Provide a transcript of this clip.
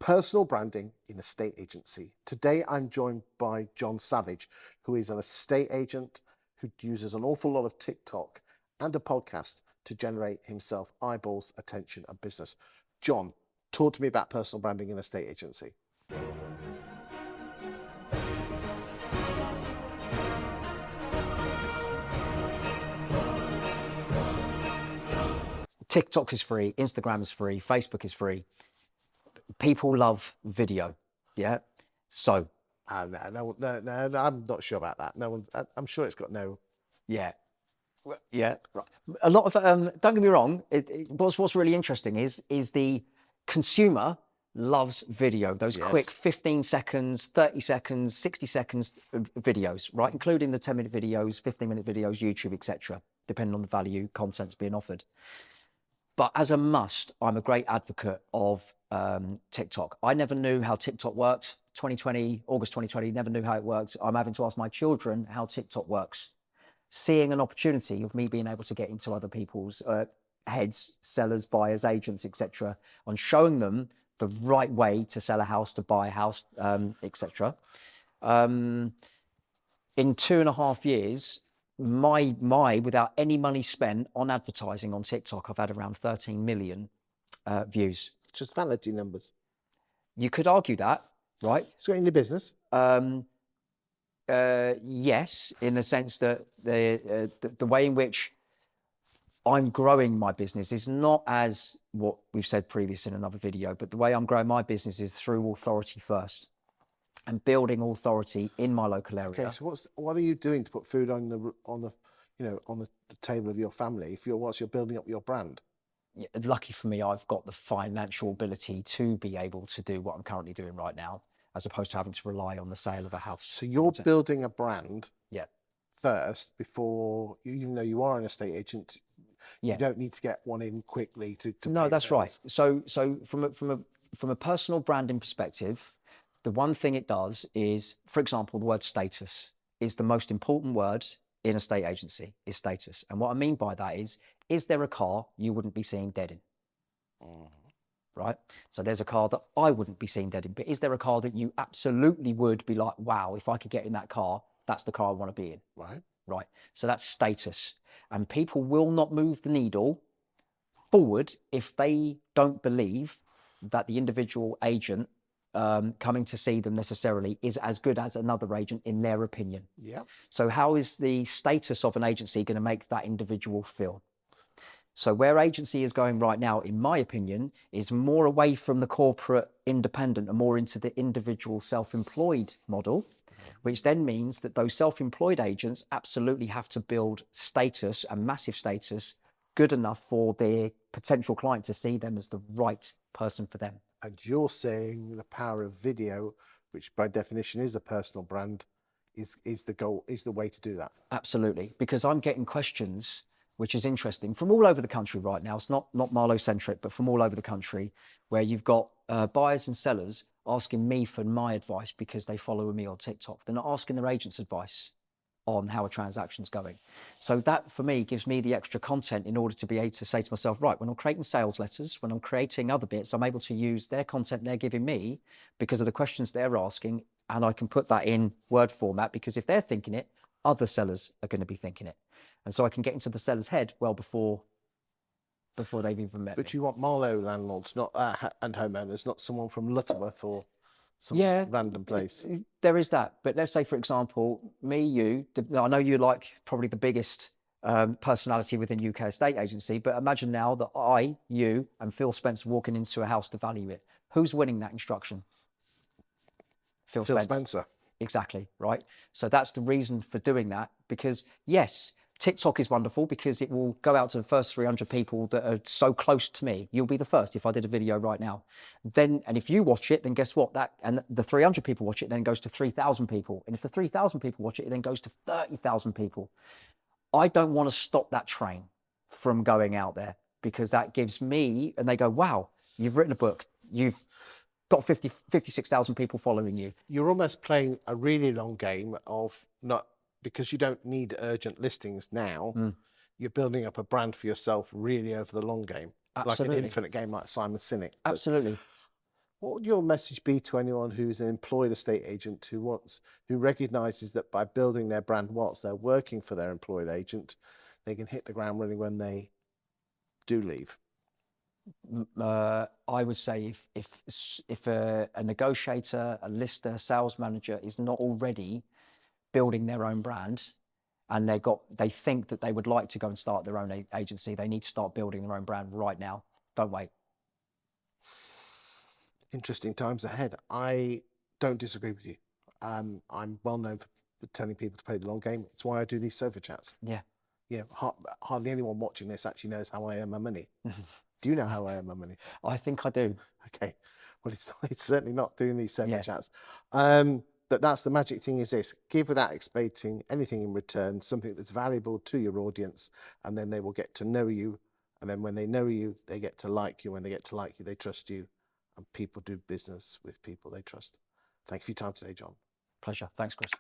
personal branding in estate agency. Today I'm joined by John Savage, who is an estate agent who uses an awful lot of TikTok and a podcast to generate himself eyeballs, attention and business. John, talk to me about personal branding in estate agency. TikTok is free, Instagram is free, Facebook is free. People love video, yeah? So... No, I'm not sure about that. No one's, I'm sure it's got no... Yeah, yeah, right. A lot of, don't get me wrong, what's really interesting is the consumer loves video, those quick 15 seconds, 30 seconds, 60 seconds videos, right? Including the 10-minute videos, 15-minute videos, YouTube, etc., depending on the value content's being offered. But as a must, I'm a great advocate of TikTok. I never knew how TikTok worked. August 2020, never knew how it worked. I'm having to ask my children how TikTok works. Seeing an opportunity of me being able to get into other people's heads, sellers, buyers, agents, etc., on showing them the right way to sell a house, to buy a house, etc. In 2.5 years, without any money spent on advertising on TikTok, I've had around 13 million views. Just vanity numbers. You could argue that, right? It's got any business? Yes, in the sense that the way in which I'm growing my business is not as what we've said previous in another video, but the way I'm growing my business is through authority first and building authority in my local area. Okay, so what are you doing to put food on the table of your family whilst you're building up your brand? Yeah, lucky for me, I've got the financial ability to be able to do what I'm currently doing right now, as opposed to having to rely on the sale of a house. So you're building a brand first before, even though you are an estate agent, you don't need to get one in quickly to No, that's right. So from a personal branding perspective, the one thing it does is, for example, the word status is the most important word in a estate agency, is status. And what I mean by that is there a car you wouldn't be seen dead in? Right? So there's a car that I wouldn't be seen dead in, but is there a car that you absolutely would be like, wow, if I could get in that car, that's the car I want to be in? Right. So that's status. And people will not move the needle forward if they don't believe that the individual agent coming to see them necessarily is as good as another agent in their opinion. Yeah. So how is the status of an agency going to make that individual feel? So where agency is going right now, in my opinion, is more away from the corporate independent and more into the individual self-employed model, which then means that those self-employed agents absolutely have to build status and massive status good enough for their potential client to see them as the right person for them. And you're saying the power of video, which by definition is a personal brand, is the goal, is the way to do that? Absolutely, because I'm getting questions, which is interesting, from all over the country right now. It's not Marlow-centric, but from all over the country, where you've got buyers and sellers asking me for my advice because they follow me on TikTok. They're not asking their agent's advice on how a transaction's going. So that, for me, gives me the extra content in order to be able to say to myself, right, when I'm creating sales letters, when I'm creating other bits, I'm able to use their content they're giving me because of the questions they're asking, and I can put that in Word format, because if they're thinking it, other sellers are going to be thinking it. And so I can get into the seller's head well before they've even met me. But you want Marlow landlords, not and homeowners, not someone from Lutterworth or some random place. There is that. But let's say, for example, me, you, I know you're like probably the biggest personality within UK estate agency, but imagine now that I, you and Phil Spencer walking into a house to value it. Who's winning that instruction? Phil Spencer. Exactly, right? So that's the reason for doing that, because yes, TikTok is wonderful because it will go out to the first 300 people that are so close to me. You'll be the first if I did a video right now. And if you watch it, then guess what? And the 300 people watch it, then goes to 3,000 people. And if the 3,000 people watch it, then goes to 30,000 people. I don't want to stop that train from going out there, because that gives me, and they go, wow, you've written a book. You've got 56,000 people following you. You're almost playing a really long game of not... because you don't need urgent listings now, you're building up a brand for yourself really over the long game. Absolutely. Like an infinite game like Simon Sinek. Absolutely. What would your message be to anyone who's an employed estate agent who recognises that by building their brand whilst they're working for their employed agent, they can hit the ground running when they do leave? I would say if a negotiator, a lister, sales manager is not already building their own brand, and they think that they would like to go and start their own agency, they need to start building their own brand right now. Don't wait. Interesting times ahead. I don't disagree with you. I'm well known for telling people to play the long game. It's why I do these sofa chats. Yeah. You know, hardly anyone watching this actually knows how I earn my money. Do you know how I earn my money? I think I do. Okay. Well, it's certainly not doing these sofa Yeah. chats. But that's the magic thing, is this: give without expecting anything in return, something that's valuable to your audience, and then they will get to know you. And then when they know you, they get to like you. When they get to like you, they trust you. And people do business with people they trust. Thank you for your time today, John. Pleasure. Thanks, Chris.